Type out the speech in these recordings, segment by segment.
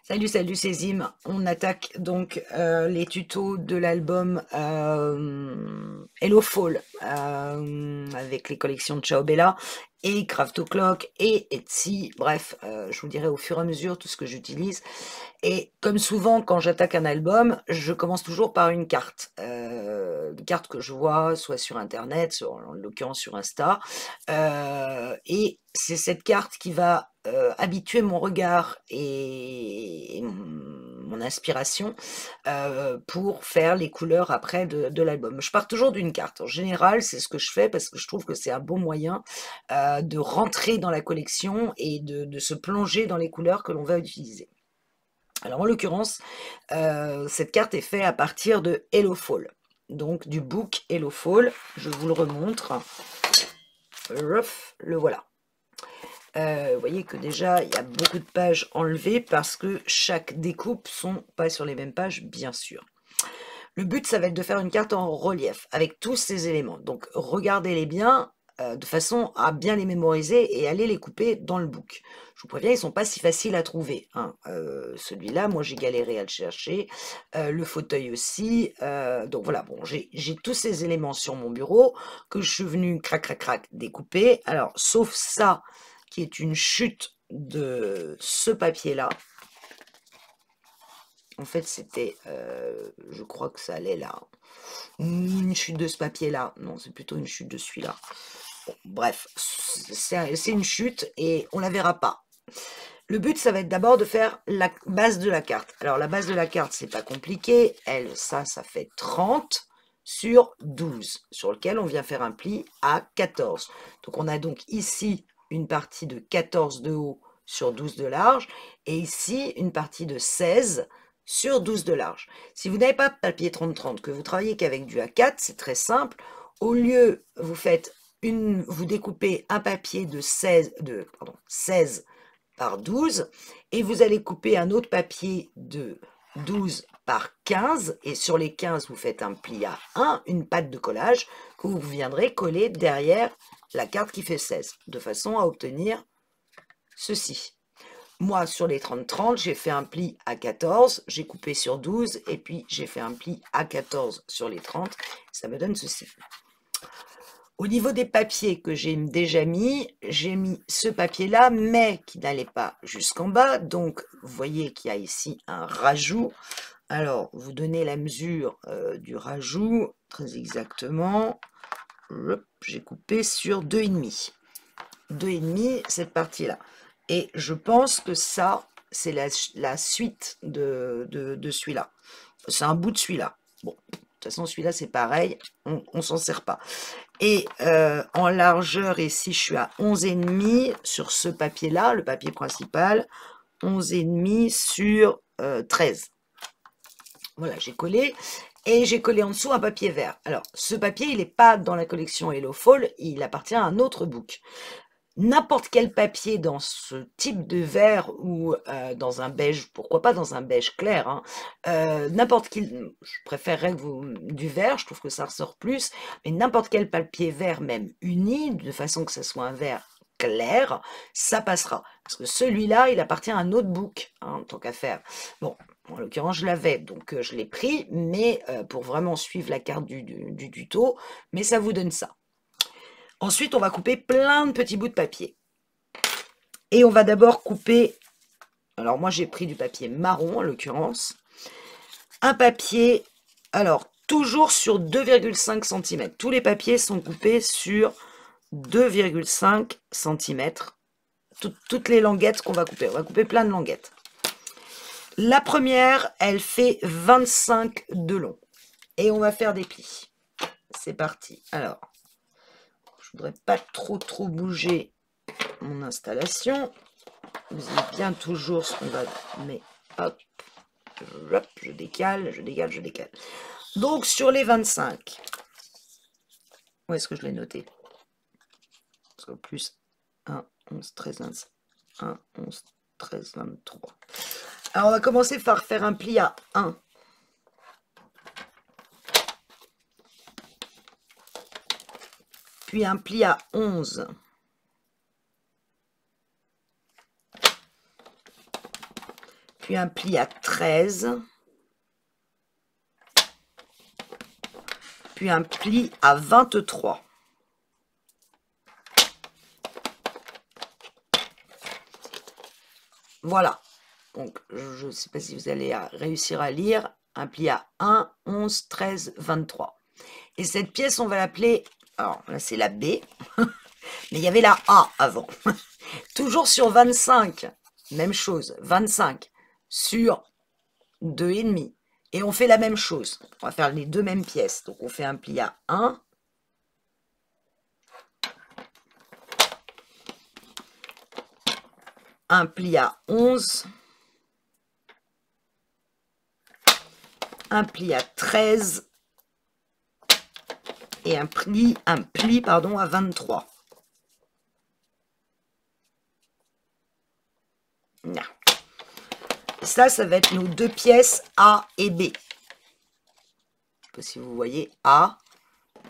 Salut, salut, c'est Zim. On attaque donc les tutos de l'album Hello Fall avec les collections de Ciao Bella et Craft O'Clock et Etsy. Bref, je vous dirai au fur et à mesure tout ce que j'utilise. Et comme souvent, quand j'attaque un album, je commence toujours par une carte que je vois soit sur Internet, soit en l'occurrence sur Insta. Et c'est cette carte qui va habituer mon regard et mon inspiration pour faire les couleurs après de l'album. Je pars toujours d'une carte. En général, c'est ce que je fais parce que je trouve que c'est un bon moyen de rentrer dans la collection et de se plonger dans les couleurs que l'on va utiliser. Alors en l'occurrence, cette carte est faite à partir de Hello Fall, donc du book Hello Fall. Je vous le remontre. Le voilà. Vous voyez que déjà il y a beaucoup de pages enlevées parce que chaque découpe sont pas sur les mêmes pages, bien sûr. Le but, ça va être de faire une carte en relief avec tous ces éléments. Donc regardez-les bien de façon à bien les mémoriser et aller les couper dans le book. Je vous préviens, ils sont pas si faciles à trouver, hein. Celui-là, moi j'ai galéré à le chercher, le fauteuil aussi. Donc voilà, bon, j'ai tous ces éléments sur mon bureau que je suis venu crac crac crac découper. Alors sauf ça qui est une chute de ce papier-là. En fait, c'était, je crois que ça allait là. Une chute de ce papier-là. Non, c'est plutôt une chute de celui-là. Bon, bref, c'est une chute et on la verra pas. Le but, ça va être d'abord de faire la base de la carte. Alors, la base de la carte, c'est pas compliqué. Ça fait 30 sur 12, sur lequel on vient faire un pli à 14. Donc, on a donc ici une partie de 14 de haut sur 12 de large, et ici une partie de 16 sur 12 de large. Si vous n'avez pas de papier 30-30, que vous travaillez qu'avec du A4, c'est très simple. Au lieu, vous découpez un papier de 16 par 12 et vous allez couper un autre papier de 12 par 15 et sur les 15 vous faites un pli à 1, une patte de collage que vous viendrez coller derrière la carte qui fait 16 de façon à obtenir ceci. Moi, sur les 30-30, j'ai fait un pli à 14, j'ai coupé sur 12, et puis j'ai fait un pli à 14 sur les 30, ça me donne ceci. Au niveau des papiers que j'ai déjà mis, j'ai mis ce papier-là, mais qui n'allait pas jusqu'en bas, donc vous voyez qu'il y a ici un rajout. Alors, vous donnez la mesure du rajout, très exactement. J'ai coupé sur 2,5. 2,5, cette partie-là. Et je pense que ça, c'est la suite de celui-là. C'est un bout de celui-là. Bon, de toute façon, celui-là, c'est pareil. On s'en sert pas. Et en largeur, ici, je suis à 11,5 sur ce papier-là, le papier principal. 11,5 sur 13. Voilà, j'ai collé. Et j'ai collé en dessous un papier vert. Alors, ce papier, il n'est pas dans la collection Hello Fall, il appartient à un autre book. N'importe quel papier dans ce type de vert ou dans un beige, pourquoi pas dans un beige clair, hein, n'importe quel, je préférerais du vert, je trouve que ça ressort plus, mais n'importe quel papier vert, même uni, de façon que ce soit un vert clair, ça passera. Parce que celui-là, il appartient à un autre book, hein, tant qu'à faire. Bon, en l'occurrence, je l'avais, donc je l'ai pris, mais pour vraiment suivre la carte du tuto, mais ça vous donne ça. Ensuite, on va couper plein de petits bouts de papier. Et on va d'abord couper, alors moi j'ai pris du papier marron en l'occurrence, un papier, alors toujours sur 2,5 cm. Tous les papiers sont coupés sur 2,5 cm. Toutes les languettes qu'on va couper, on va couper plein de languettes. La première, elle fait 25 de long. Et on va faire des plis. C'est parti. Alors, je voudrais pas trop bouger mon installation. Vous avez bien toujours ce qu'on va mettre. Hop, je décale. Donc sur les 25, où est-ce que je l'ai noté? Parce que plus 1, 11, 13, 25. 1, 11, 13, 23. Alors on va commencer par faire un pli à 1. Puis un pli à 11. puis un pli à 13, puis un pli à 23. Voilà. Donc, je ne sais pas si vous allez réussir à lire. Un pli à 1, 11, 13, 23. Et cette pièce, on va l'appeler... Alors, là, c'est la B. Mais il y avait la A avant. Toujours sur 25. Même chose. 25 sur 2,5. Et on fait la même chose. On va faire les deux mêmes pièces. Donc, on fait un pli à 1. Un pli à 11. Un pli à 13 et un pli à 23. Non. Ça va être nos deux pièces A et B. Je ne sais pas si vous voyez, A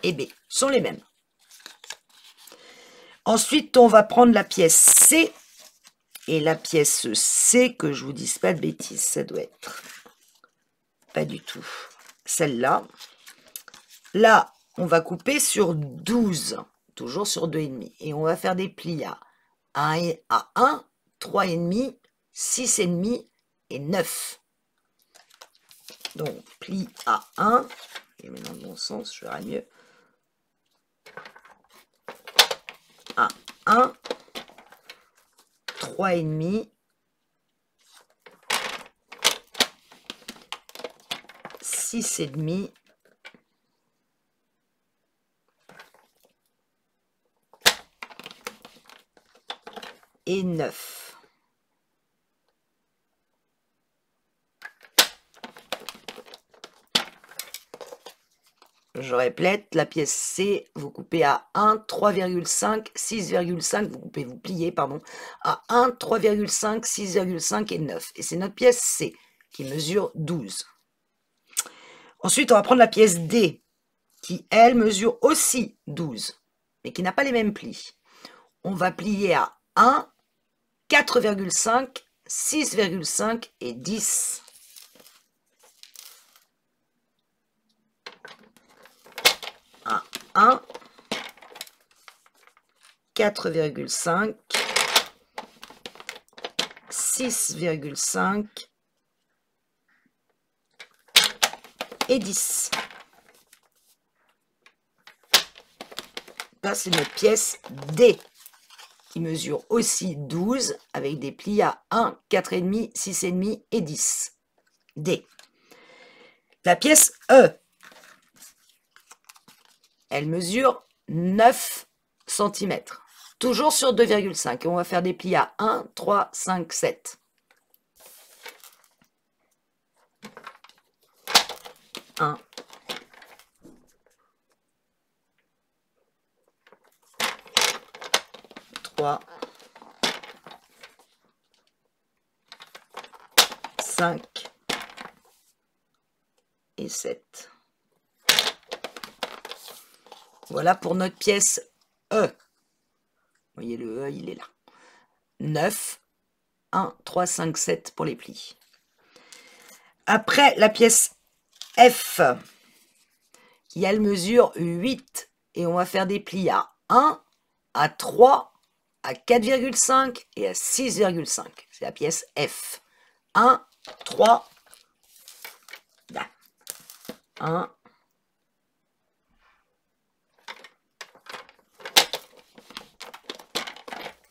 et B sont les mêmes. Ensuite, on va prendre la pièce C. Et la pièce C, que je vous dise pas de bêtises, ça doit être pas du tout celle-là. Là, on va couper sur 12, toujours sur 2,5. Et on va faire des plis à 1, 3,5, 6,5 et 9. Donc, pli à 1. Et maintenant, dans le bon sens, je verrai mieux. À 1, 3,5, 6,5 et 9. Je répète, la pièce C, vous coupez à 1, 3,5, 6,5, vous pliez, pardon, à 1, 3,5, 6,5 et 9. Et c'est notre pièce C qui mesure 12. Ensuite, on va prendre la pièce D qui, elle, mesure aussi 12, mais qui n'a pas les mêmes plis. On va plier à 1, 4,5, 6,5 et 10. À 1, 4,5, 6,5 et 10. Là, c'est notre pièce D qui mesure aussi 12 avec des plis à 1, 4,5, 6,5 et 10. D. La pièce E, elle mesure 9 cm. Toujours sur 2,5. Et on va faire des plis à 1, 3, 5, 7. 1, 3, 5 et 7. Voilà pour notre pièce E. Vous voyez le E, il est là. 9, 1, 3, 5, 7 pour les plis. Après, la pièce F, qui elle mesure 8. Et on va faire des plis à 1, à 3, à 4,5 et à 6,5. C'est la pièce F. 1, 3, là. 1,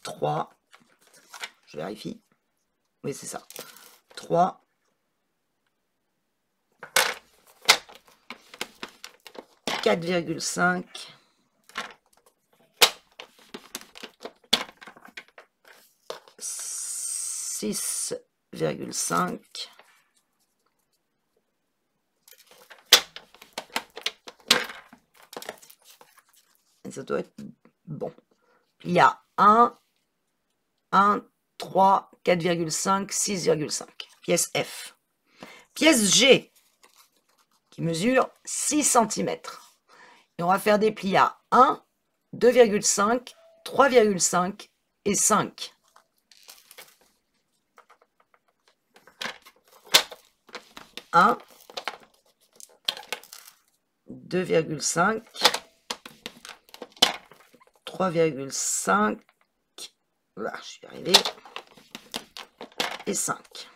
3, je vérifie. Oui, c'est ça. 3, 4,5, 6,5 et ça doit être bon. Il y a 1, 3, 4,5, 6,5. Pièce F. Pièce G, qui mesure 6 cm. Et on va faire des plis à 1, 2,5, 3,5 et 5. 1, 2,5, 3,5, voilà, je suis arrivé, et 5.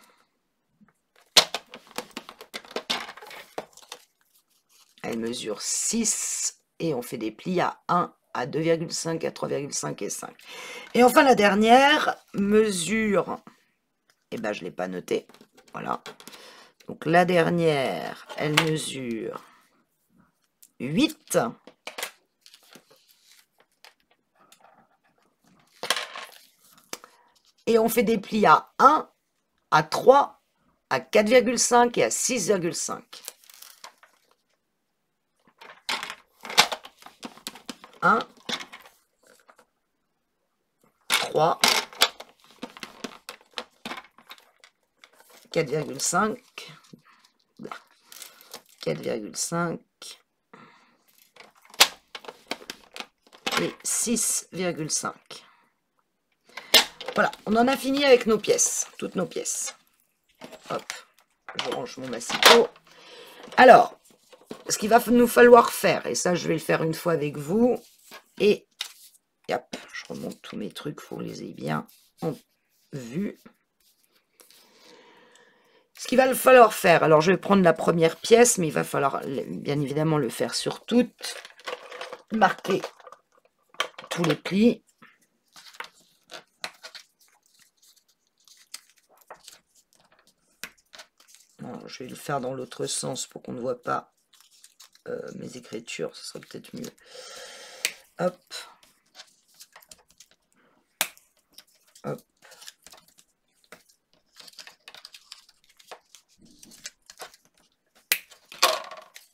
Elle mesure 6 et on fait des plis à 1, à 2,5, à 3,5 et 5. Et enfin la dernière mesure, eh ben je ne l'ai pas noté, voilà. Donc la dernière, elle mesure 8. Et on fait des plis à 1, à 3, à 4,5 et à 6,5. 1, 3, 4,5, 4,5 et 6,5. Voilà, on en a fini avec nos pièces, toutes nos pièces. Hop, je range mon massicot. Alors, ce qu'il va nous falloir faire, et ça je vais le faire une fois avec vous, et hop, je remonte tous mes trucs pour les ayez bien en vue. Ce qu'il va falloir faire, alors je vais prendre la première pièce, mais il va falloir bien évidemment le faire sur toutes, marquer tous les plis. Alors, je vais le faire dans l'autre sens pour qu'on ne voit pas mes écritures, ce serait peut-être mieux. Hop. Hop.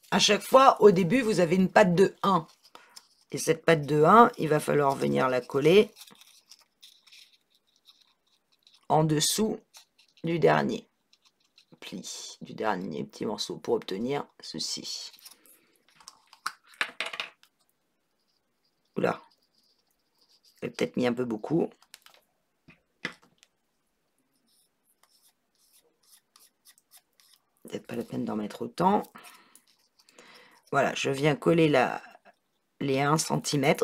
À chaque fois, au début, vous avez une patte de 1. Et cette patte de 1, il va falloir venir la coller en dessous du dernier pli, du dernier petit morceau pour obtenir ceci. Oula, j'ai peut-être mis un peu beaucoup. Peut-être pas la peine d'en mettre autant. Voilà, je viens coller les 1 cm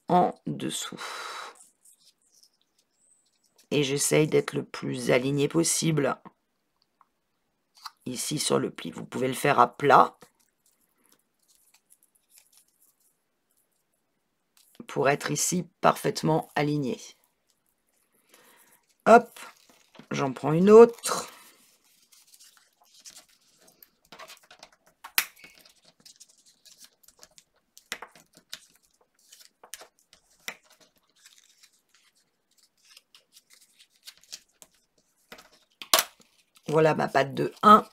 en dessous. Et j'essaye d'être le plus aligné possible ici sur le pli. Vous pouvez le faire à plat pour être ici parfaitement aligné. Hop, j'en prends une autre. Voilà ma patte de 1.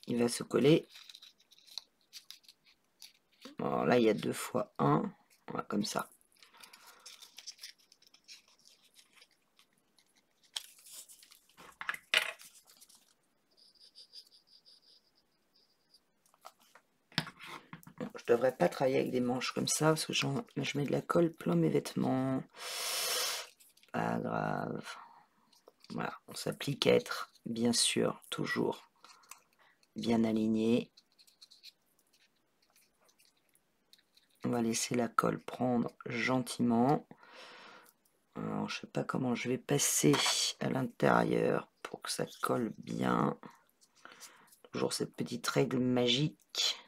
Il va se coller. Alors là, il y a 2 fois 1. Voilà, comme ça. Je devrais pas travailler avec des manches comme ça parce que je mets de la colle plein mes vêtements. Pas grave. Voilà, on s'applique à être, bien sûr, toujours bien aligné. On va laisser la colle prendre gentiment. Alors, je sais pas comment je vais passer à l'intérieur pour que ça colle bien. Toujours cette petite règle magique.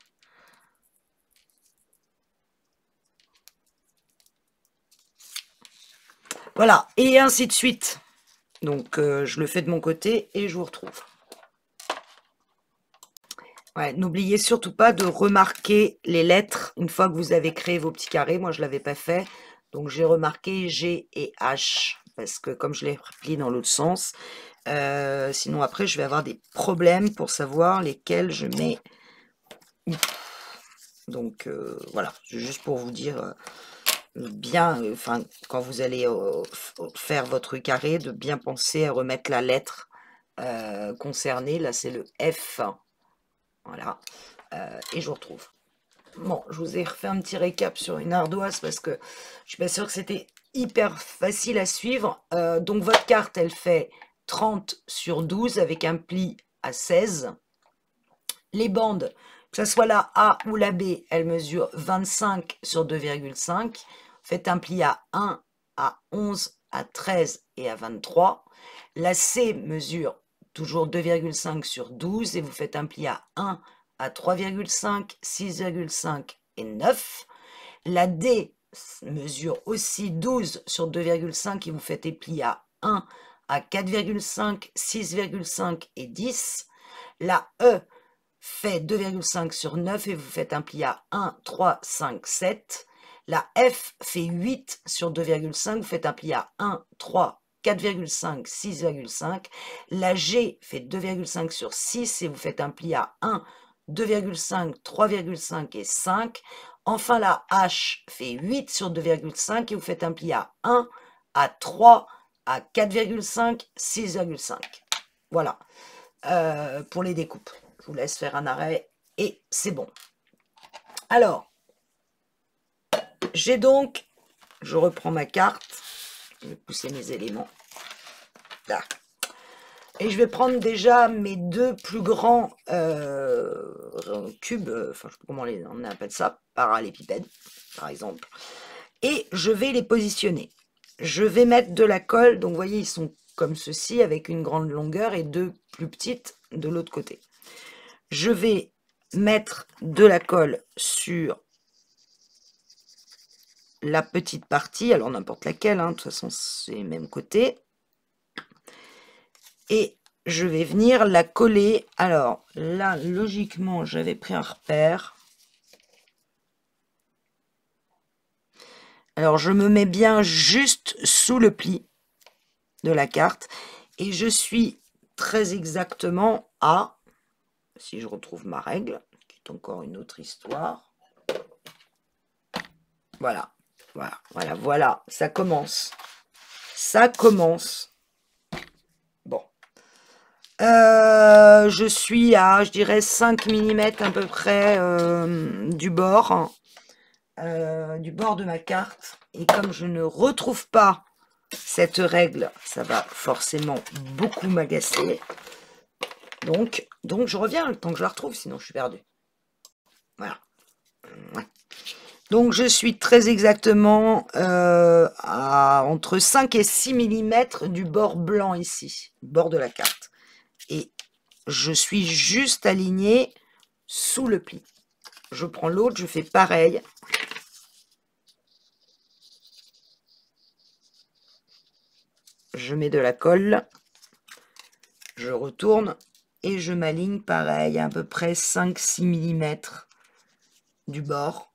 Voilà, et ainsi de suite. Donc, je le fais de mon côté et je vous retrouve. Ouais, n'oubliez surtout pas de remarquer les lettres une fois que vous avez créé vos petits carrés. Moi, je ne l'avais pas fait. Donc, j'ai remarqué G et H parce que comme je l'ai replié dans l'autre sens, sinon après, je vais avoir des problèmes pour savoir lesquels je mets où. Donc, voilà, juste pour vous dire bien, enfin, quand vous allez faire votre carré, de bien penser à remettre la lettre concernée. Là, c'est le F. Voilà. Et je vous retrouve. Bon, je vous ai refait un petit récap sur une ardoise parce que je suis pas sûre que c'était hyper facile à suivre. Donc votre carte, elle fait 30 sur 12 avec un pli à 16. Les bandes, que ce soit la A ou la B, elles mesurent 25 sur 2,5. Faites un pli à 1, à 11, à 13 et à 23. La C mesure toujours 2,5 sur 12 et vous faites un pli à 1, à 3,5, 6,5 et 9. La D mesure aussi 12 sur 2,5 et vous faites des plis à 1, à 4,5, 6,5 et 10. La E fait 2,5 sur 9 et vous faites un pli à 1, 3, 5, 7. La F fait 8 sur 2,5, vous faites un pli à 1, 3, 4,5, 6,5. La G fait 2,5 sur 6 et vous faites un pli à 1, 2,5, 3,5 et 5. Enfin, la H fait 8 sur 2,5 et vous faites un pli à 1, à 3, à 4,5, 6,5. Voilà, pour les découpes. Je vous laisse faire un arrêt et c'est bon. Alors, j'ai donc, je reprends ma carte, je vais pousser mes éléments. Là. Et je vais prendre déjà mes deux plus grands cubes, enfin je sais pas comment on appelle ça, parallépipèdes par exemple. Et je vais les positionner. Je vais mettre de la colle, donc vous voyez ils sont comme ceci avec une grande longueur et deux plus petites de l'autre côté. Je vais mettre de la colle sur la petite partie, alors n'importe laquelle, hein, de toute façon c'est le même côté. Et je vais venir la coller. Alors là, logiquement, j'avais pris un repère. Alors je me mets bien juste sous le pli de la carte. Et je suis très exactement à, si je retrouve ma règle, qui est encore une autre histoire. Voilà, voilà, voilà, voilà, ça commence. Ça commence. Bon. Je suis à, je dirais, 5 mm à peu près du bord de ma carte. Et comme je ne retrouve pas cette règle, ça va forcément beaucoup m'agacer. Donc je reviens le temps que je la retrouve, sinon je suis perdue. Voilà. Donc je suis très exactement à entre 5 et 6 mm du bord blanc ici, bord de la carte. Et je suis juste alignée sous le pli. Je prends l'autre, je fais pareil. Je mets de la colle. Je retourne et je m'aligne pareil, à peu près 5-6 mm du bord.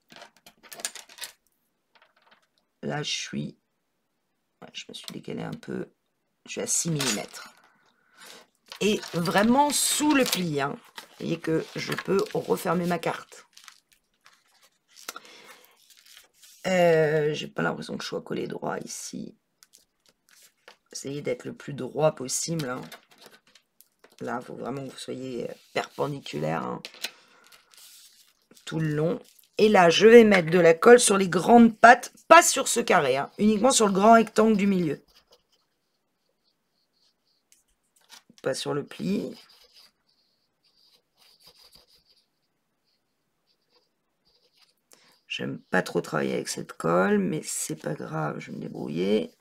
Là, je me suis décalé un peu. Je suis à 6 mm. Et vraiment sous le pli. Hein. Vous voyez que je peux refermer ma carte. J'ai pas l'impression que je sois collé droit ici. Essayez d'être le plus droit possible. Hein. Là, il faut vraiment que vous soyez perpendiculaire hein, tout le long. Et là, je vais mettre de la colle sur les grandes pattes, pas sur ce carré, hein, uniquement sur le grand rectangle du milieu. Pas sur le pli. J'aime pas trop travailler avec cette colle, mais c'est pas grave, je vais me débrouiller.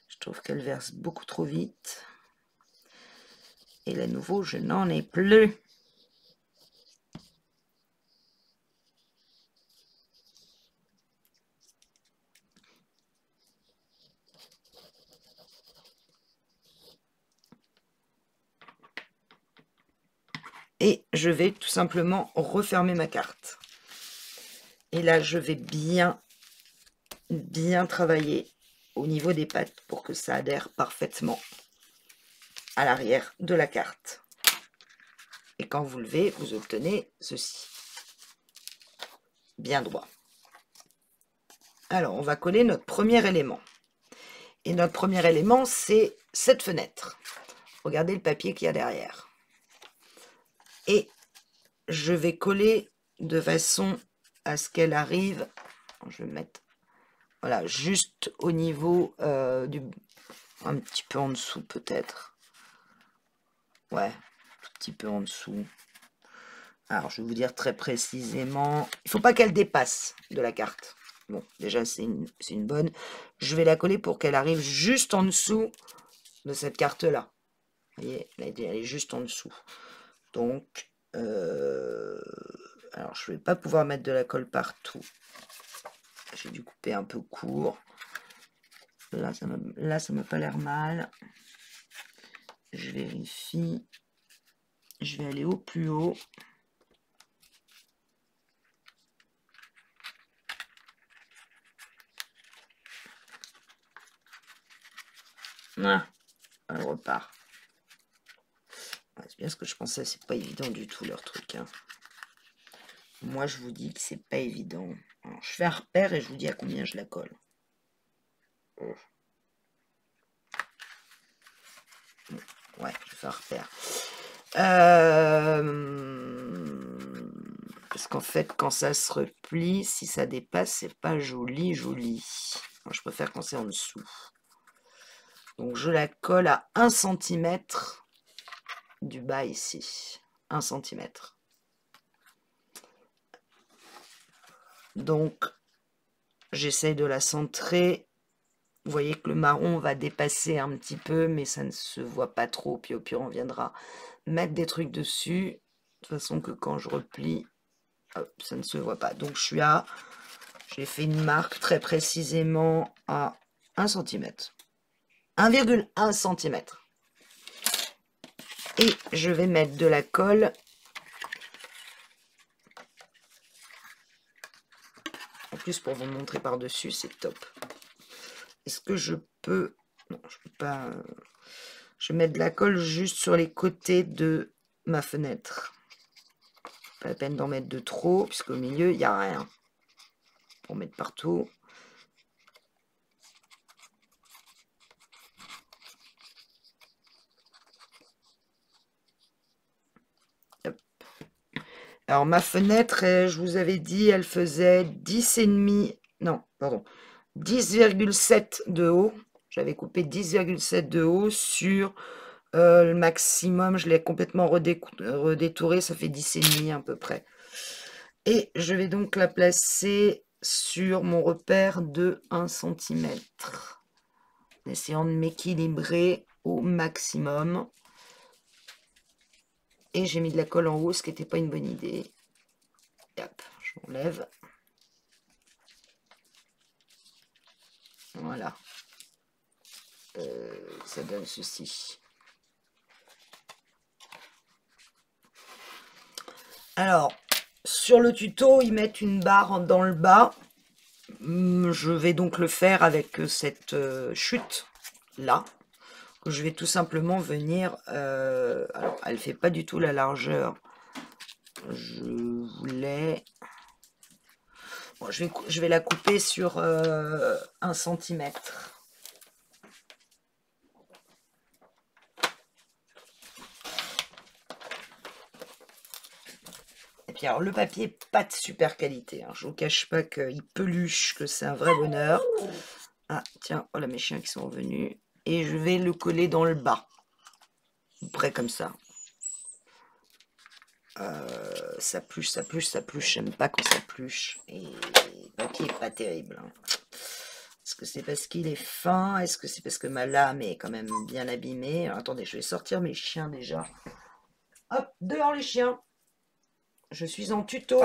Je trouve qu'elle verse beaucoup trop vite. Et là, nouveau, je n'en ai plus. Et je vais tout simplement refermer ma carte. Et là, je vais bien travailler au niveau des pattes pour que ça adhère parfaitement à l'arrière de la carte. Et quand vous levez, vous obtenez ceci. Bien droit. Alors, on va coller notre premier élément. Et notre premier élément, c'est cette fenêtre. Regardez le papier qu'il y a derrière. Et je vais coller de façon à ce qu'elle arrive. Je vais mettre Voilà, juste au niveau du... Un petit peu en dessous peut-être. Ouais, un tout petit peu en dessous. Alors, je vais vous dire très précisément. Il ne faut pas qu'elle dépasse de la carte. Bon, déjà, c'est une bonne. Je vais la coller pour qu'elle arrive juste en dessous de cette carte-là. Vous voyez, elle est juste en dessous. Donc, alors, je ne vais pas pouvoir mettre de la colle partout. J'ai dû couper un peu court. Là, ça m'a pas l'air mal. Je vérifie. Je vais aller au plus haut. Ah, elle repart. Ouais, c'est bien ce que je pensais, c'est pas évident du tout leur truc. Hein. Moi, je vous dis que c'est pas évident. Alors, je fais un repère et je vous dis à combien je la colle. Ouais, je fais un repère. Parce qu'en fait, quand ça se replie, si ça dépasse, c'est pas joli, joli. Alors, je préfère quand c'est en dessous. Donc, je la colle à 1 cm du bas ici. 1 cm. Donc, j'essaye de la centrer. Vous voyez que le marron va dépasser un petit peu, mais ça ne se voit pas trop. Puis au pire, on viendra mettre des trucs dessus. De façon que quand je replie, hop, ça ne se voit pas. Donc, j'ai fait une marque très précisément à 1 cm. 1,1 cm. Et je vais mettre de la colle. En plus, pour vous montrer par-dessus, c'est top. Est-ce que je peux... Non, je peux pas... Je vais mettre de la colle juste sur les côtés de ma fenêtre. Pas la peine d'en mettre de trop, puisqu'au milieu, il n'y a rien. Pour mettre partout. Hop. Alors, ma fenêtre, je vous avais dit, elle faisait 10,5... Non, pardon. 10,7 de haut. J'avais coupé 10,7 de haut sur le maximum. Je l'ai complètement redétouré. Ça fait 10,5 à peu près. Et je vais donc la placer sur mon repère de 1 cm. En essayant de m'équilibrer au maximum. Et j'ai mis de la colle en haut, ce qui n'était pas une bonne idée. Hop, je m'enlève. Voilà. Ça donne ceci. Alors, sur le tuto, ils mettent une barre dans le bas. Je vais donc le faire avec cette chute là. Je vais tout simplement venir... alors, elle ne fait pas du tout la largeur. Je voulais... Bon, je vais la couper sur 1 cm. Et puis alors, le papier, pas de super qualité. Hein. Je vous cache pas qu'il peluche, que c'est un vrai bonheur. Ah, tiens, voilà mes chiens qui sont revenus. Et je vais le coller dans le bas. Près comme ça. Ça pluche, ça pluche, ça pluche. J'aime pas quand ça pluche. Et le papier est pas terrible. Hein. Est-ce que c'est parce qu'il est fin? Est-ce que c'est parce que ma lame est quand même bien abîmée? Alors, attendez, je vais sortir mes chiens déjà. Hop, dehors les chiens. Je suis en tuto.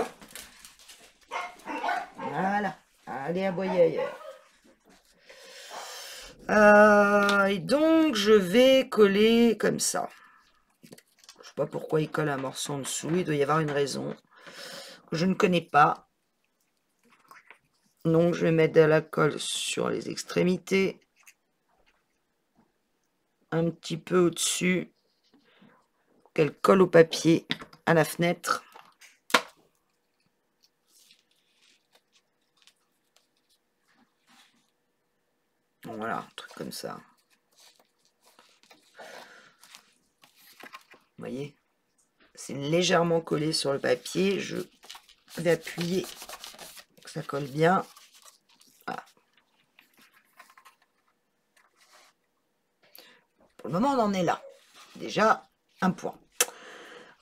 Voilà. Allez aboyer ailleurs. Et donc, je vais coller comme ça. Je sais pas pourquoi il colle un morceau en dessous. Il doit y avoir une raison que je ne connais pas. Donc, je vais mettre de la colle sur les extrémités. Un petit peu au-dessus. Qu'elle colle au papier à la fenêtre. Voilà, un truc comme ça. Vous voyez? C'est légèrement collé sur le papier. Je vais appuyer pour que ça colle bien. Voilà. Pour le moment, on en est là. Déjà, un point.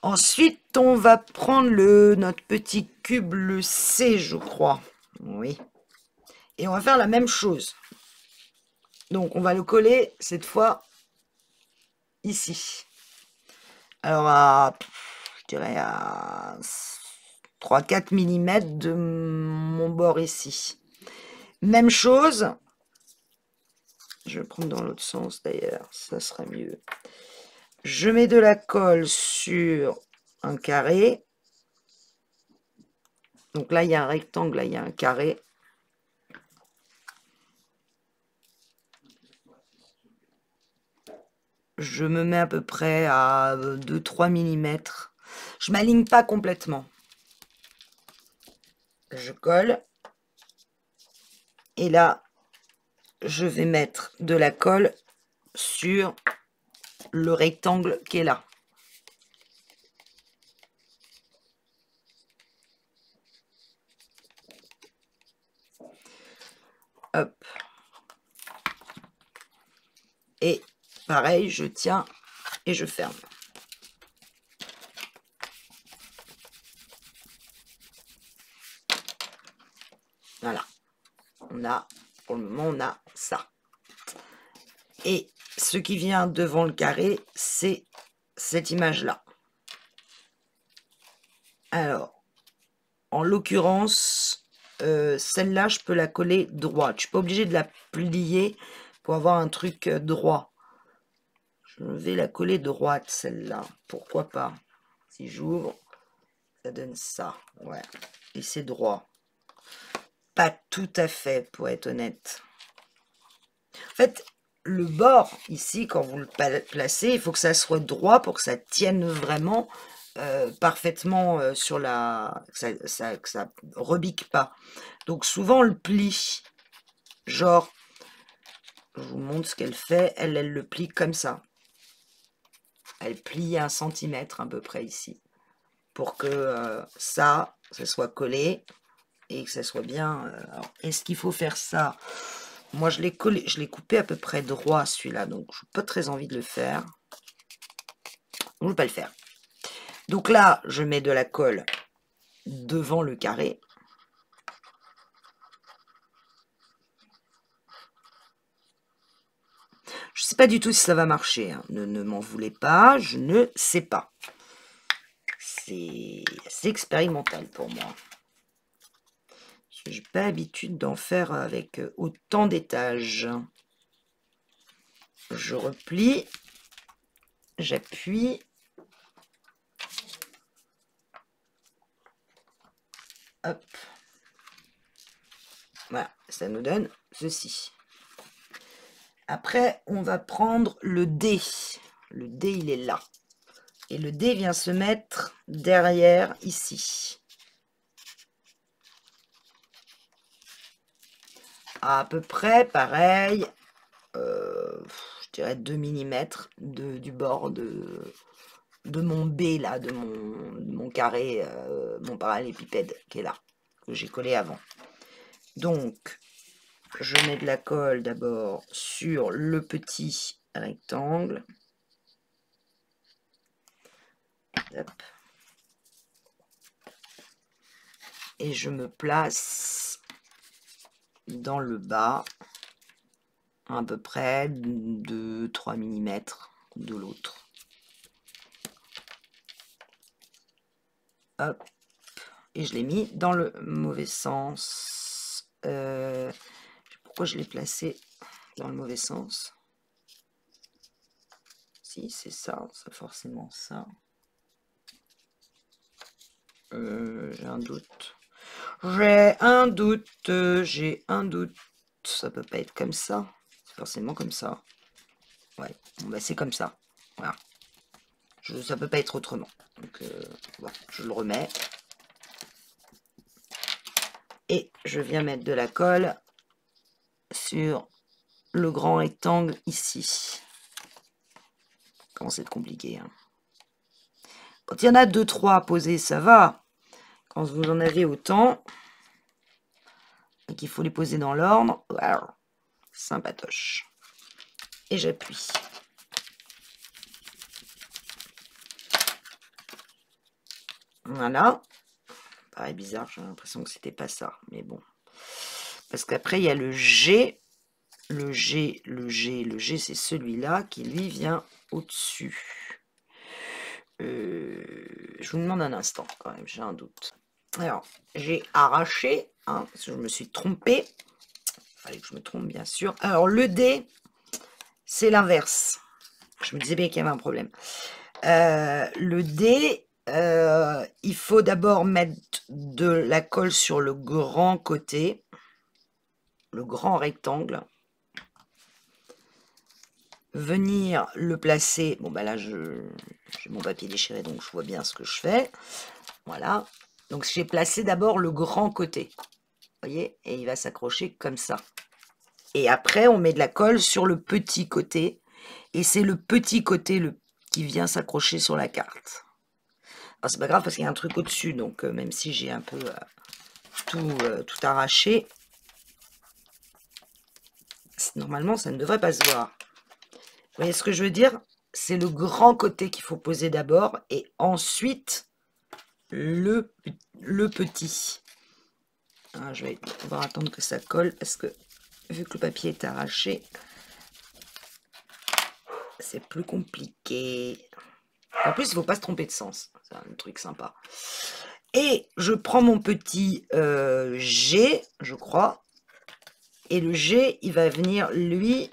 Ensuite, on va prendre notre petit cube, le C, je crois. Oui. Et on va faire la même chose. Donc, on va le coller, cette fois, ici. Alors, je dirais à 3-4 mm de mon bord ici. Même chose. Je vais prendre dans l'autre sens, d'ailleurs. Ça sera mieux. Je mets de la colle sur un carré. Donc là, il y a un rectangle, là, il y a un carré. Je me mets à peu près à 2-3 mm. Je ne m'aligne pas complètement. Je colle. Et là, je vais mettre de la colle sur le rectangle qui est là. Hop. Et pareil, je tiens et je ferme. Voilà. Pour le moment, on a ça. Et ce qui vient devant le carré, c'est cette image-là. Alors, en l'occurrence, celle-là, je peux la coller droite. Je ne suis pas obligée de la plier pour avoir un truc droit. Je vais la coller droite, celle-là. Pourquoi pas? Si j'ouvre, ça donne ça. Ouais. Et c'est droit. Pas tout à fait, pour être honnête. En fait, le bord, ici, quand vous le placez, il faut que ça soit droit pour que ça tienne vraiment parfaitement sur la... que ça rebique pas. Donc souvent, on le plie. Genre, je vous montre ce qu'elle fait. Elle le plie comme ça. Elle plie 1 cm à peu près ici. Pour que ça soit collé et que ça soit bien... est-ce qu'il faut faire ça? Moi, je l'ai coupé à peu près droit, celui-là. Donc, je n'ai pas très envie de le faire. Je ne vais pas le faire. Donc là, je mets de la colle devant le carré. Je ne sais pas du tout si ça va marcher. Hein. Ne m'en voulez pas, je ne sais pas. C'est assez expérimental pour moi. Je n'ai pas l'habitude d'en faire avec autant d'étages. Je replie. J'appuie. Hop. Voilà, ça nous donne ceci. Après, on va prendre le dé. Le dé, il est là. Et le dé vient se mettre derrière ici. À peu près, pareil, je dirais 2 mm du bord de mon B, là, de mon carré, mon parallélépipède qui est là, que j'ai collé avant. Donc, je mets de la colle d'abord sur le petit rectangle. Hop. Et je me place dans le bas, à peu près de 3 mm de l'autre. Hop. Et je l'ai mis dans le mauvais sens. Pourquoi je l'ai placé dans le mauvais sens? Si, c'est ça, c'est forcément ça. J'ai un doute. J'ai un doute. Ça peut pas être comme ça. C'est forcément comme ça. Ouais, bon, bah, c'est comme ça. Voilà. Ça peut pas être autrement. Donc, voilà, je le remets. Et je viens mettre de la colle sur le grand rectangle ici. Comment c'est compliqué. Hein. Quand il y en a 2-3 à poser, ça va. Quand vous en avez autant, et qu'il faut les poser dans l'ordre, wow, sympatoche. Et j'appuie. Voilà. Paraît bizarre, j'ai l'impression que c'était pas ça, mais bon. Parce qu'après, il y a le G. Le G, c'est celui-là qui, lui, vient au-dessus. Je vous demande un instant, quand même, j'ai un doute. Alors, j'ai arraché, hein, parce que je me suis trompée. Il fallait que je me trompe, bien sûr. Alors, le D, c'est l'inverse. Je me disais bien qu'il y avait un problème. Le D, il faut d'abord mettre de la colle sur le grand côté, le grand rectangle. Venir le placer. Bon, bah là, j'ai mon papier déchiré, donc je vois bien ce que je fais. Voilà. Donc, j'ai placé d'abord le grand côté. Vous voyez? Et il va s'accrocher comme ça. Et après, on met de la colle sur le petit côté. Et c'est le petit côté qui vient s'accrocher sur la carte. Alors, c'est pas grave parce qu'il y a un truc au-dessus. Donc, même si j'ai un peu tout arraché, normalement, ça ne devrait pas se voir. Vous voyez ce que je veux dire? C'est le grand côté qu'il faut poser d'abord et ensuite le petit. Alors, je vais devoir attendre que ça colle parce que vu que le papier est arraché, c'est plus compliqué. En plus, il ne faut pas se tromper de sens. C'est un truc sympa. Et je prends mon petit G, je crois. Et le G, il va venir, lui,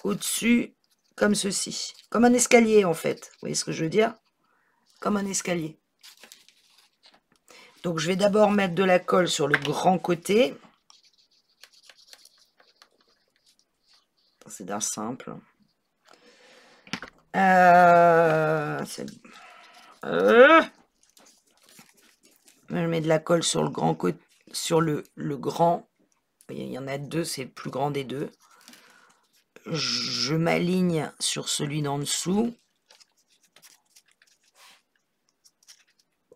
au-dessus, comme ceci. Comme un escalier, en fait. Vous voyez ce que je veux dire? Comme un escalier. Donc, je vais d'abord mettre de la colle sur le grand côté. C'est d'un simple. Je mets de la colle sur le grand côté, sur le grand. Il y en a deux, c'est le plus grand des deux. Je m'aligne sur celui d'en dessous.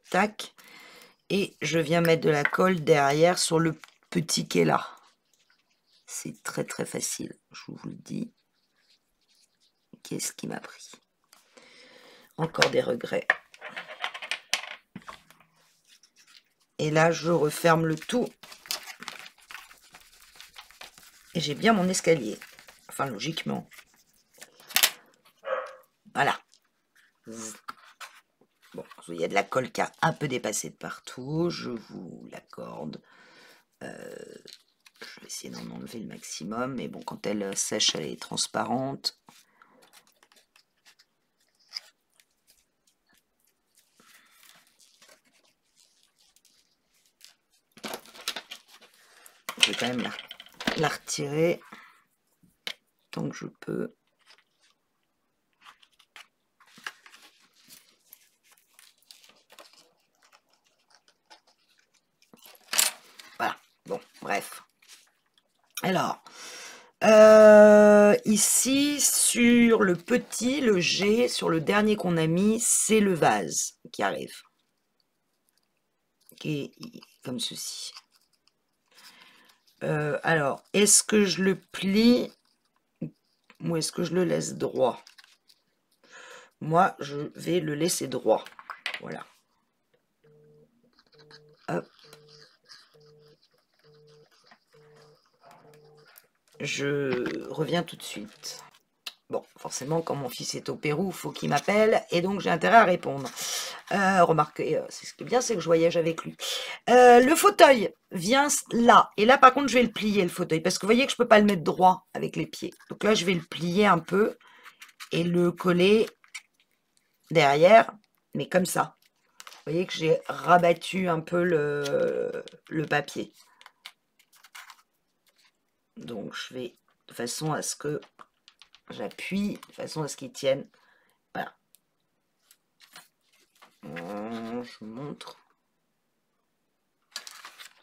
Tac. Et je viens mettre de la colle derrière sur le petit qui est là. C'est très très facile, je vous le dis. Qu'est-ce qui m'a pris? Encore des regrets. Et là, je referme le tout. Et j'ai bien mon escalier. Enfin, logiquement. Voilà. Bon, il y a de la colle qui a un peu dépassé de partout. Je vous l'accorde. Je vais essayer d'en enlever le maximum. Mais bon, quand elle sèche, elle est transparente. Je vais quand même la retirer tant que je peux. Voilà, bon, bref. Alors, ici, sur le petit, le G, sur le dernier qu'on a mis, c'est le vase qui arrive. Qui est comme ceci. Alors, est-ce que je le plie ou est-ce que je le laisse droit? Moi, je vais le laisser droit. Voilà. Hop. Je reviens tout de suite. Bon, forcément, quand mon fils est au Pérou, il faut qu'il m'appelle, et donc j'ai intérêt à répondre. Remarquez, c'est ce qui est bien, c'est que je voyage avec lui. Le fauteuil vient là, et là, par contre, je vais le plier, le fauteuil, parce que vous voyez que je ne peux pas le mettre droit avec les pieds. Donc là, je vais le plier un peu, et le coller derrière, mais comme ça. Vous voyez que j'ai rabattu un peu le papier. Donc, je vais de façon à ce que j'appuie, de façon à ce qu'il tienne. Voilà. Je vous montre.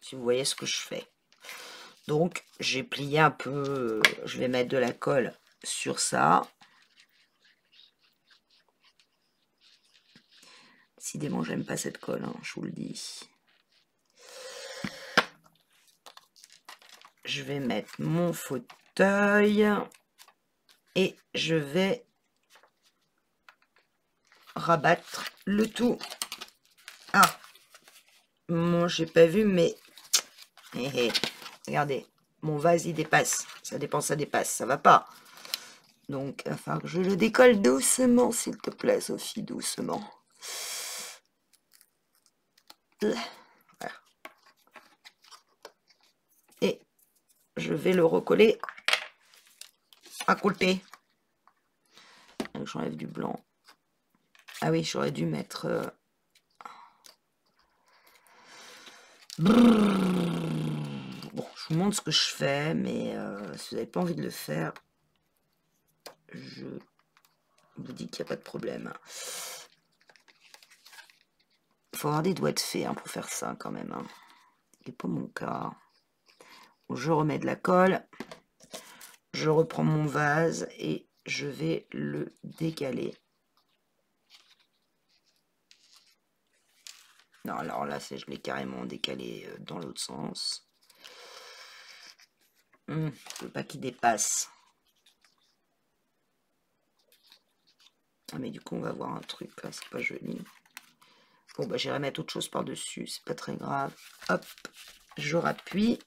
Si vous voyez ce que je fais. Donc, j'ai plié un peu. Je vais mettre de la colle sur ça. Décidément, j'aime pas cette colle, hein, je vous le dis. Je vais mettre mon fauteuil. Et je vais rabattre le tout Ah, moi j'ai pas vu, mais regardez, mon vase il dépasse. Ça dépasse, ça va pas. Donc, il va falloir que je le décolle doucement, s'il te plaît, Sophie, doucement. Voilà. Et je vais le recoller à côté. J'enlève du blanc. Ah oui, j'aurais dû mettre... Bon, je vous montre ce que je fais, mais si vous n'avez pas envie de le faire, je vous dis qu'il n'y a pas de problème. Il faut avoir des doigts de fée pour faire ça quand même. Ce n'est pas mon cas. Je remets de la colle. Je reprends mon vase et je vais le décaler. Non, alors là, je l'ai carrément décalé dans l'autre sens. Je ne veux pas qu'il dépasse. Ah, mais du coup, on va voir un truc là, c'est pas joli. Bon, bah, j'irai mettre autre chose par-dessus, c'est pas très grave. Hop, je rappuie.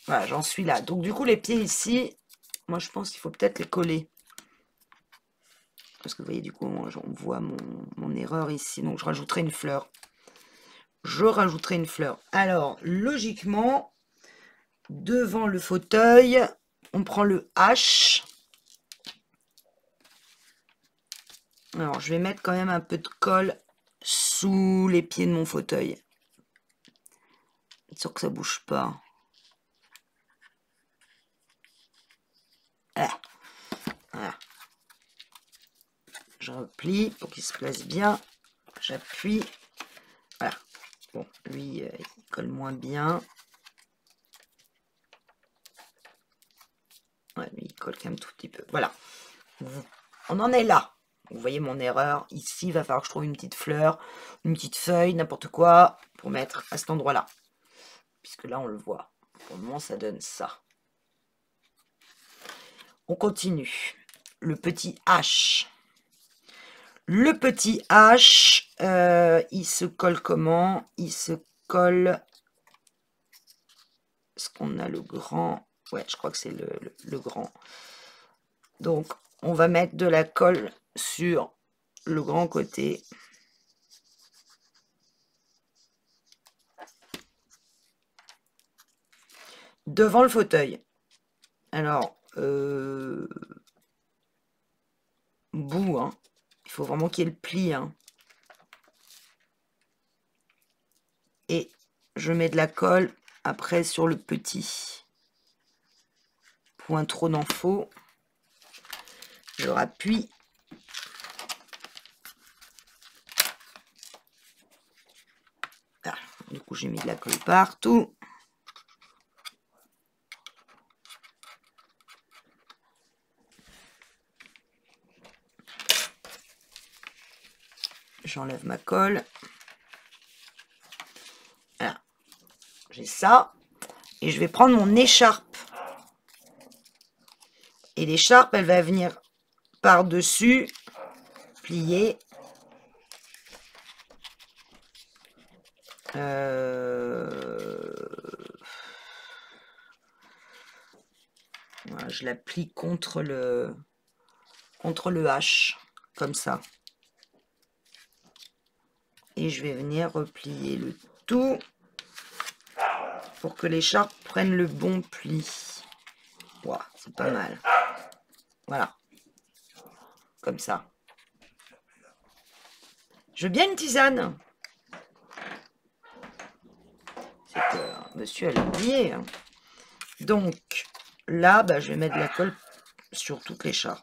Voilà, j'en suis là. Donc, du coup, les pieds ici, moi, je pense qu'il faut peut-être les coller. Parce que vous voyez, du coup, on voit mon erreur ici. Donc, je rajouterai une fleur. Alors, logiquement, devant le fauteuil, on prend le H. Alors, je vais mettre quand même un peu de colle sous les pieds de mon fauteuil. Être sûr que ça bouge pas. Voilà. Je replie pour qu'il se place bien. J'appuie. Voilà. Bon, lui, il colle moins bien. Ouais, lui, il colle quand même tout petit peu. Voilà. On en est là. Vous voyez mon erreur. Ici, il va falloir que je trouve une petite fleur, une petite feuille, n'importe quoi, pour mettre à cet endroit-là. Puisque là, on le voit. Pour le moment, ça donne ça. On continue. Le petit H. Le petit H, il se colle comment? Il se colle... Est-ce qu'on a le grand? Ouais, je crois que c'est le grand. Donc, on va mettre de la colle sur le grand côté. Devant le fauteuil. Alors, bout, hein. Il faut vraiment qu'il y ait le pli, hein. Et je mets de la colle après sur le petit. Point trop d'en faux. Je rappuie. Ah, du coup, j'ai mis de la colle partout. J'enlève ma colle. Voilà. J'ai ça. Et je vais prendre mon écharpe. Et l'écharpe, elle va venir par-dessus, plier. Voilà, je la plie contre le H, comme ça. Et je vais venir replier le tout pour que l'écharpe prenne le bon pli. Wow, c'est pas mal. Voilà. Comme ça. Je veux bien une tisane. C'est que monsieur a oublié. Hein. Donc, là, bah, je vais mettre de la colle sur toute l'écharpe.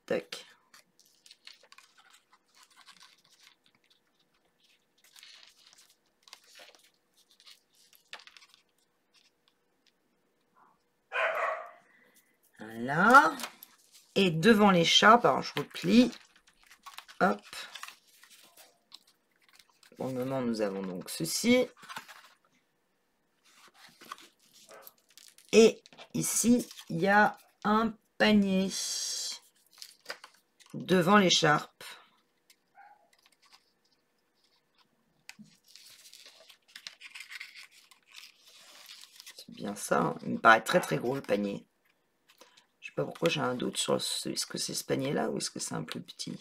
Tac. Voilà. Et devant l'écharpe, alors je replie. Hop. Pour le moment, nous avons donc ceci. Et ici, il y a un panier devant l'écharpe. C'est bien ça, hein. Il me paraît très très gros le panier. Je sais pas pourquoi j'ai un doute sur est-ce que c'est ce panier là ou est-ce que c'est un plus petit.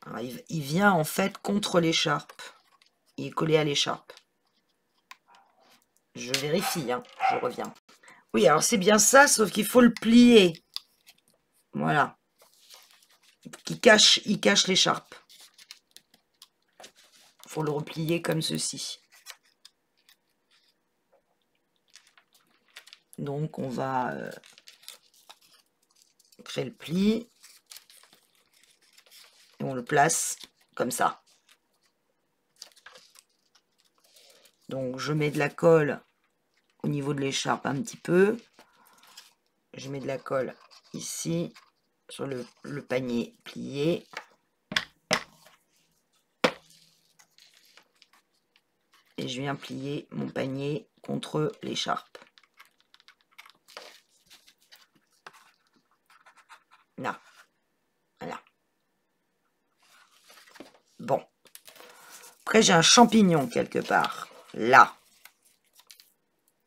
Alors, il vient en fait contre l'écharpe. Il est collé à l'écharpe. Je vérifie, hein, je reviens. Oui, alors c'est bien ça, sauf qu'il faut le plier. Voilà. Il cache l'écharpe. Il faut le replier comme ceci. Donc on va créer le pli. Et on le place comme ça. Donc je mets de la colle au niveau de l'écharpe un petit peu. Je mets de la colle ici sur le panier plié. Et je viens plier mon panier contre l'écharpe. Là. Voilà. Bon. Après, j'ai un champignon quelque part. Là.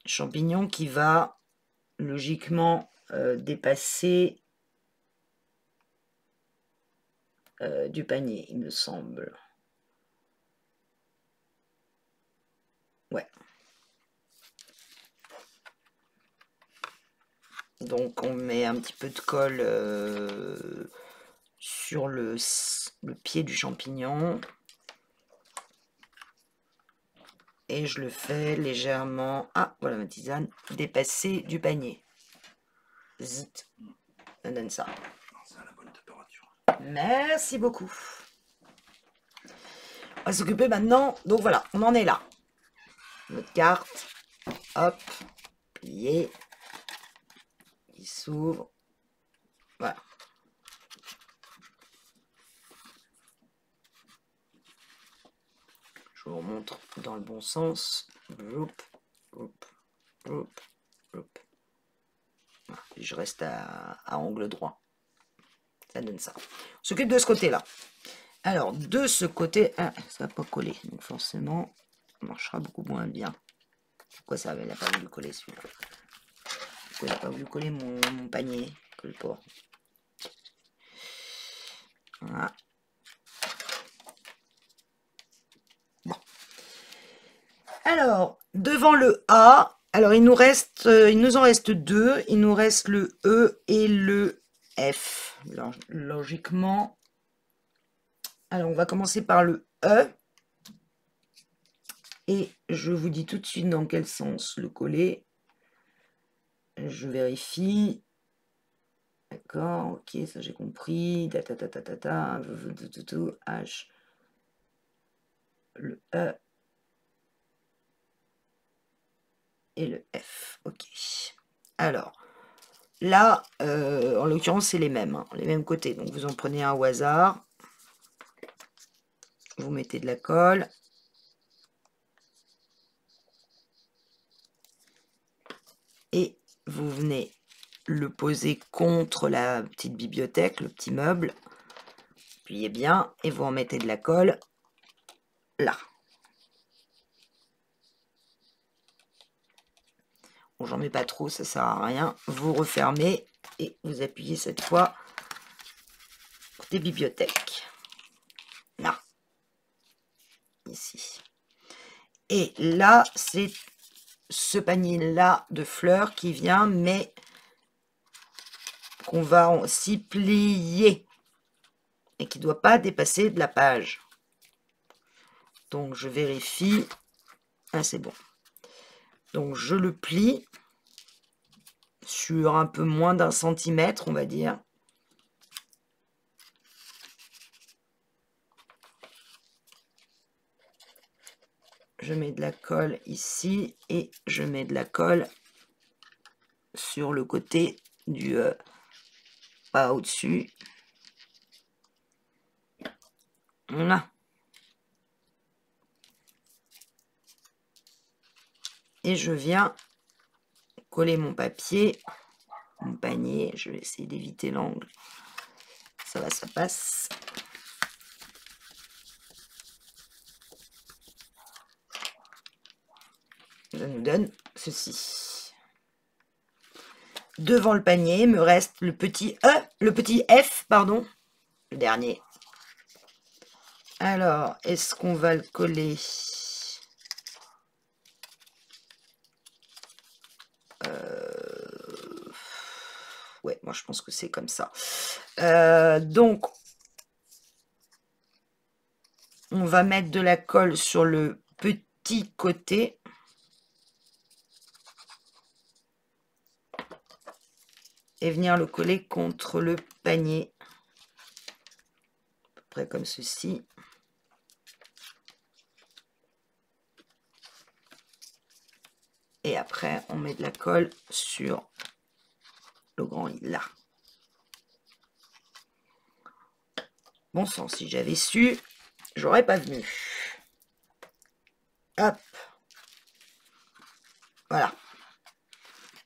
Champignon qui va logiquement dépasser du panier, il me semble. Ouais. Donc on met un petit peu de colle sur le pied du champignon. Et je le fais légèrement, ah voilà ma tisane, dépasser du panier. Zut, ça donne ça. C'est à la bonne température. Merci beaucoup. On va s'occuper maintenant, donc voilà, on en est là. Notre carte, hop, plié, il s'ouvre, voilà. Je vous remontre dans le bon sens. Voilà. Je reste à angle droit. Ça donne ça. On s'occupe de ce côté-là. Alors, de ce côté, ah, ça va pas coller. Donc forcément, ça marchera beaucoup moins bien. Pourquoi ça n'a pas voulu coller celui-là? Pourquoi il n'a pas voulu coller mon panier? Que le porc. Voilà. Bon. Alors, devant le A, alors il nous en reste deux. Il nous reste le E et le F. Alors, logiquement, alors on va commencer par le E. Et je vous dis tout de suite dans quel sens le coller. Je vérifie. D'accord, ok, ça j'ai compris. H. Le E. Et le F. Ok. Alors, là, en l'occurrence, c'est les mêmes. Hein, les mêmes côtés. Donc, vous en prenez un au hasard. Vous mettez de la colle. Et vous venez le poser contre la petite bibliothèque, le petit meuble. Appuyez bien et vous en mettez de la colle là. Bon, j'en mets pas trop, ça sert à rien. Vous refermez et vous appuyez cette fois côté bibliothèque. Là. Ici. Et là, c'est ce panier-là de fleurs qui vient, mais qu'on va aussi plier et qui ne doit pas dépasser de la page. Donc, je vérifie. Ah, c'est bon. Donc, je le plie sur un peu moins d'1 centimètre, on va dire. Je mets de la colle ici et je mets de la colle sur le côté du pas au-dessus. Voilà. Et je viens coller mon papier mon panier. Je vais essayer d'éviter l'angle. Ça va, ça passe. Ça nous donne ceci. Devant le panier, me reste le petit F, pardon, le dernier. Alors, est-ce qu'on va le coller? Ouais, moi je pense que c'est comme ça. Donc, on va mettre de la colle sur le petit côté. Et venir le coller contre le panier. À peu près comme ceci. Et après, on met de la colle sur le grand lit, là. Bon sang, si j'avais su, j'aurais pas venu. Hop. Voilà.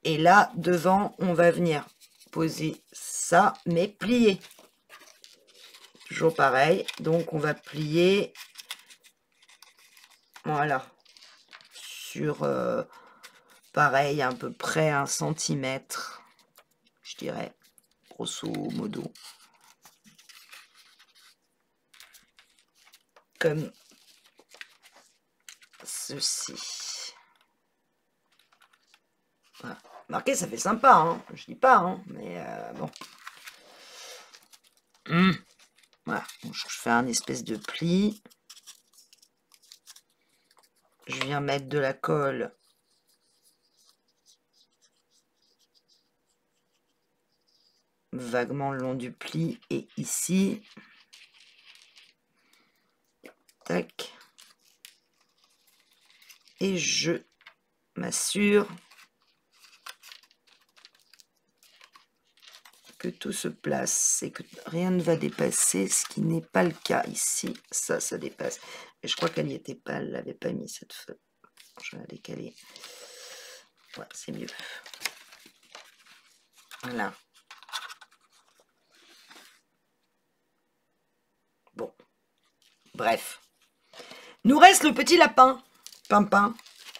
Et là, devant, on va venir poser ça, mais plier. Toujours pareil. Donc, on va plier. Voilà. Sur, pareil, à peu près 1 centimètre, je dirais, grosso modo. Comme ceci. Voilà. Marquez, ça fait sympa, hein. Je dis pas, hein, mais bon. Voilà, donc, je fais un espèce de pli. Je viens mettre de la colle vaguement le long du pli et ici. Tac. Et je m'assure que tout se place et que rien ne va dépasser, ce qui n'est pas le cas ici. Ça dépasse. Et je crois qu'elle n'y était pas, elle l'avait pas mis cette feuille. Je vais la décaler. Ouais, c'est mieux. Voilà. Bon. Bref. Nous reste le petit lapin, Pimpin.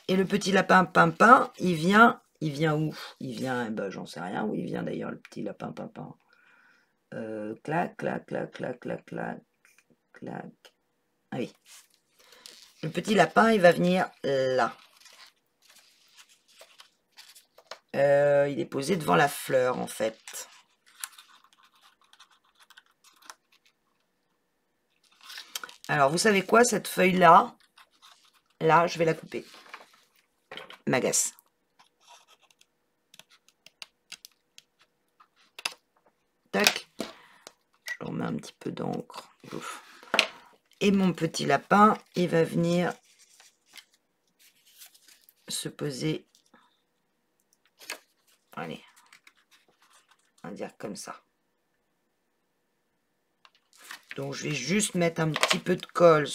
Et le petit lapin, Pimpin, il vient où? Il vient, eh ben, j'en sais rien où il vient d'ailleurs, le petit lapin, Pimpin. Clac, clac, clac, clac, clac, clac, clac. Ah oui. Le petit lapin, il va venir là. Il est posé devant la fleur, en fait. Alors, vous savez quoi, cette feuille-là, là, je vais la couper. M'agace. Tac. Je remets un petit peu d'encre. Et mon petit lapin, il va venir se poser. Allez. On va dire comme ça. Donc, je vais juste mettre un petit peu de colle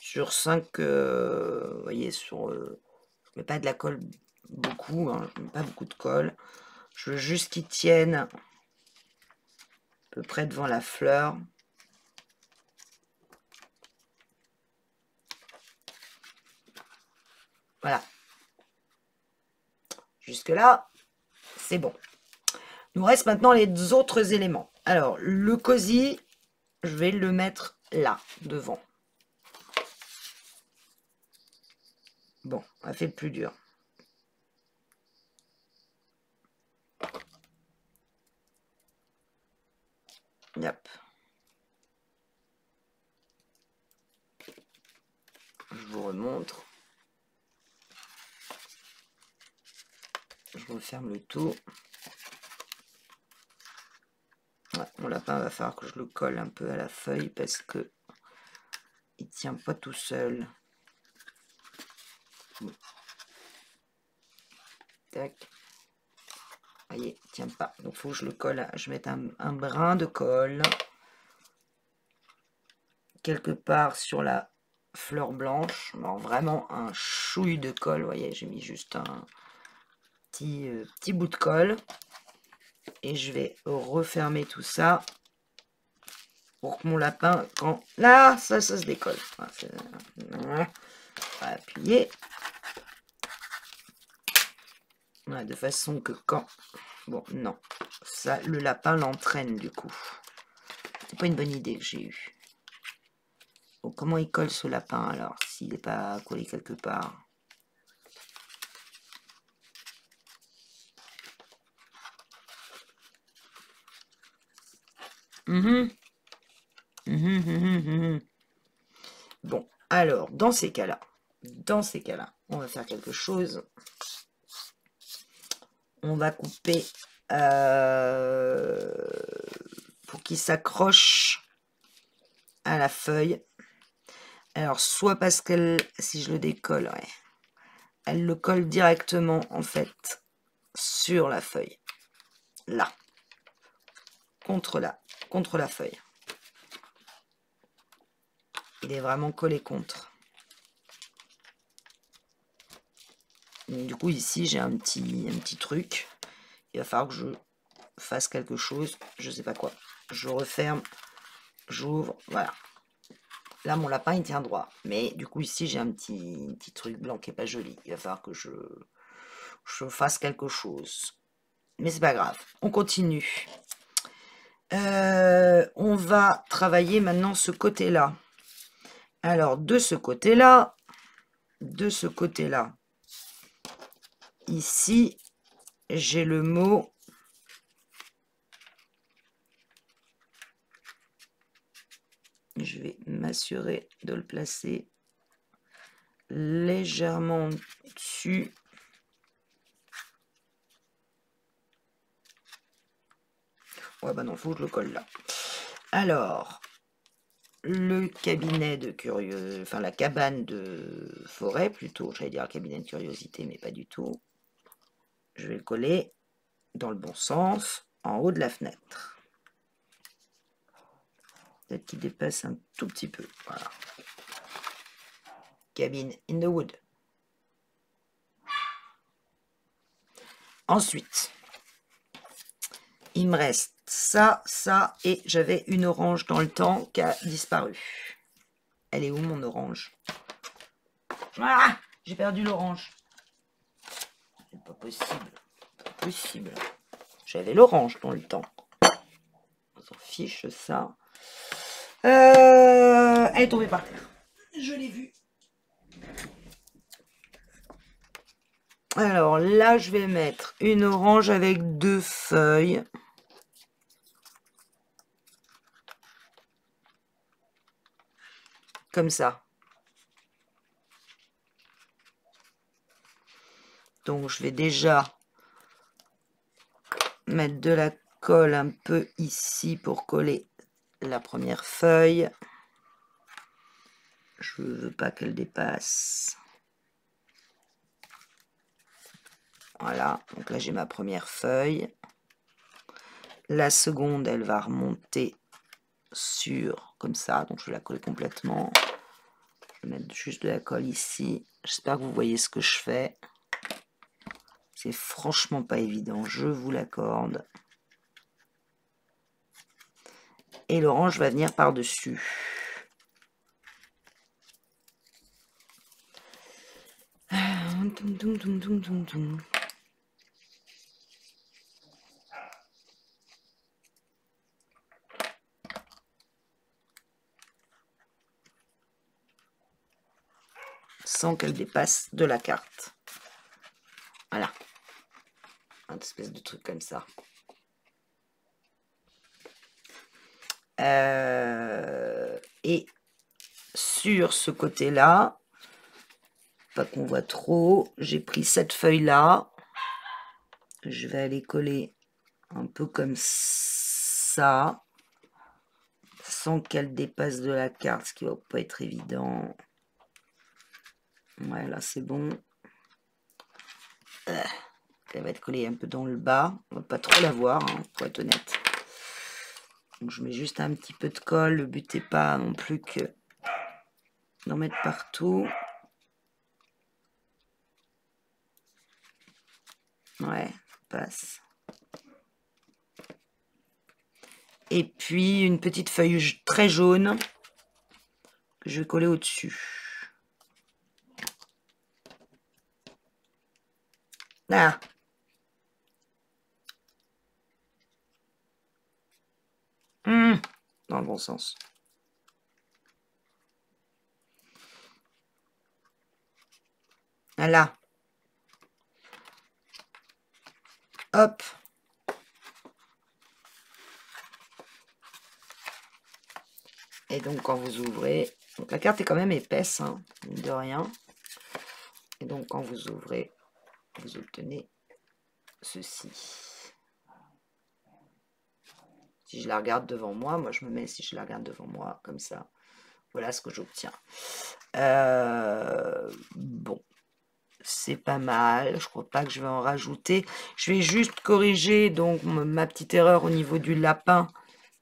sur 5, vous voyez, sur... je mets pas de la colle beaucoup, hein, je mets pas beaucoup de colle. Je veux juste qu'il tienne à peu près devant la fleur. Voilà. Jusque-là, c'est bon. Il nous reste maintenant les autres éléments. Alors, le cosy, je vais le mettre là, devant. Bon, on a fait le plus dur. Yep. Je vous remontre. Je referme le tout. Ouais, mon lapin va falloir que je le colle un peu à la feuille parce que il tient pas tout seul. Bon. Tac. Vous voyez, il tient pas. Donc il faut que je le colle. Je mette un brin de colle quelque part sur la fleur blanche. Alors vraiment un chouille de colle. Vous voyez, j'ai mis juste un petit bout de colle. Et je vais refermer tout ça pour que mon lapin, quand là, ça se décolle. Voilà. On va appuyer. Voilà, de façon que quand... Bon, non. Ça, le lapin l'entraîne du coup. C'est pas une bonne idée que j'ai eue. Bon, comment il colle ce lapin alors, s'il n'est pas collé quelque part? Bon, alors, dans ces cas-là, on va faire quelque chose. On va couper pour qu'il s'accroche à la feuille. Alors, soit parce qu'elle, si je le décolle, ouais, elle le colle directement, en fait, sur la feuille. Là. Contre la feuille. Il est vraiment collé contre. Donc, du coup, ici, j'ai un petit truc. Il va falloir que je fasse quelque chose. Je sais pas quoi. Je referme. J'ouvre. Voilà. Là, mon lapin, il tient droit. Mais du coup, ici, j'ai un petit truc blanc qui n'est pas joli. Il va falloir que je fasse quelque chose. Mais c'est pas grave. On continue. On va travailler maintenant ce côté-là. Alors, de ce côté-là, ici, j'ai le mot je vais m'assurer de le placer légèrement dessus. Ouais, bah non, faut que je le colle là. Alors, le cabinet de curieux, enfin la cabane de forêt plutôt, j'allais dire le cabinet de curiosité, mais pas du tout. Je vais le coller dans le bon sens, en haut de la fenêtre. Peut-être qu'il dépasse un tout petit peu. Voilà. Cabin in the wood. Ensuite, il me reste ça, ça, et j'avais une orange dans le temps qui a disparu. Elle est où mon orange? Ah, j'ai perdu l'orange. C'est pas possible. Pas possible. J'avais l'orange dans le temps. On s'en fiche ça. Elle est tombée par terre. Je l'ai vue. Alors là, je vais mettre une orange avec 2 feuilles. Comme ça. Donc je vais déjà mettre de la colle un peu ici pour coller la première feuille. Je ne veux pas qu'elle dépasse. Voilà, donc là j'ai ma première feuille. La seconde, elle va remonter sur, comme ça, donc je vais la coller complètement. Je vais mettre juste de la colle ici. J'espère que vous voyez ce que je fais. C'est franchement pas évident, je vous l'accorde. Et l'orange va venir par-dessus. Sans qu'elle dépasse de la carte. Voilà. Un espèce de truc comme ça. Et sur ce côté-là, pas qu'on voit trop, j'ai pris cette feuille-là. Je vais aller coller un peu comme ça, sans qu'elle dépasse de la carte, ce qui va pas être évident. Ouais, là c'est bon. Elle va être collée un peu dans le bas. On va pas trop la voir, hein, pour être honnête. Donc je mets juste un petit peu de colle. Le but n'est pas non plus que d'en mettre partout. Ouais, passe. Et puis une petite feuille très jaune que je vais coller au-dessus. Ah. Dans le bon sens. Voilà. Hop. Et donc quand vous ouvrez, donc la carte est quand même épaisse, hein, mine de rien. Et donc quand vous ouvrez, vous obtenez ceci. Si je la regarde devant moi, moi je me mets, si je la regarde devant moi, comme ça, voilà ce que j'obtiens. Bon, c'est pas mal, je crois pas que je vais en rajouter. Je vais juste corriger donc ma petite erreur au niveau du lapin.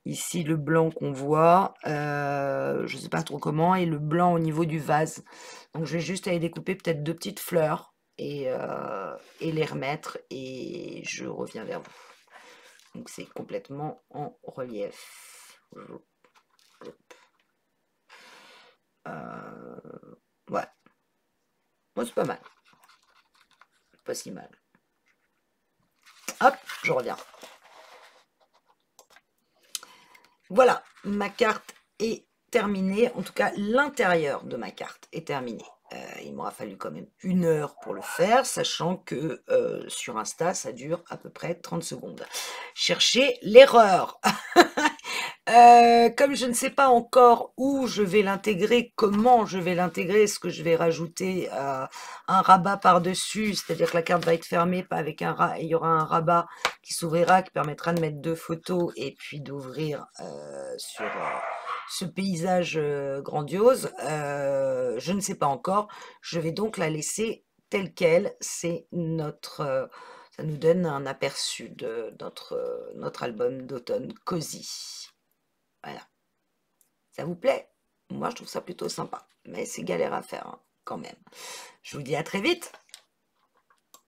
Ici, le blanc qu'on voit, je sais pas trop comment, et le blanc au niveau du vase. Donc je vais juste aller découper peut-être 2 petites fleurs et les remettre, et je reviens vers vous. Donc c'est complètement en relief. Ouais. Moi, c'est pas mal. Pas si mal. Hop, je reviens. Voilà, ma carte est terminée. En tout cas, l'intérieur de ma carte est terminé. Il m'aura fallu quand même 1 heure pour le faire, sachant que sur Insta, ça dure à peu près 30 secondes. Cherchez l'erreur. Comme je ne sais pas encore où je vais l'intégrer, comment je vais l'intégrer, est-ce que je vais rajouter un rabat par-dessus, c'est-à-dire que la carte va être fermée, pas avec un il y aura un rabat qui s'ouvrira, qui permettra de mettre 2 photos et puis d'ouvrir sur ce paysage grandiose. Je ne sais pas encore. Je vais donc la laisser telle qu'elle. C'est notre... ça nous donne un aperçu de notre album d'automne Cozy. Voilà. Ça vous plaît? Moi, je trouve ça plutôt sympa. Mais c'est galère à faire, hein, quand même. Je vous dis à très vite.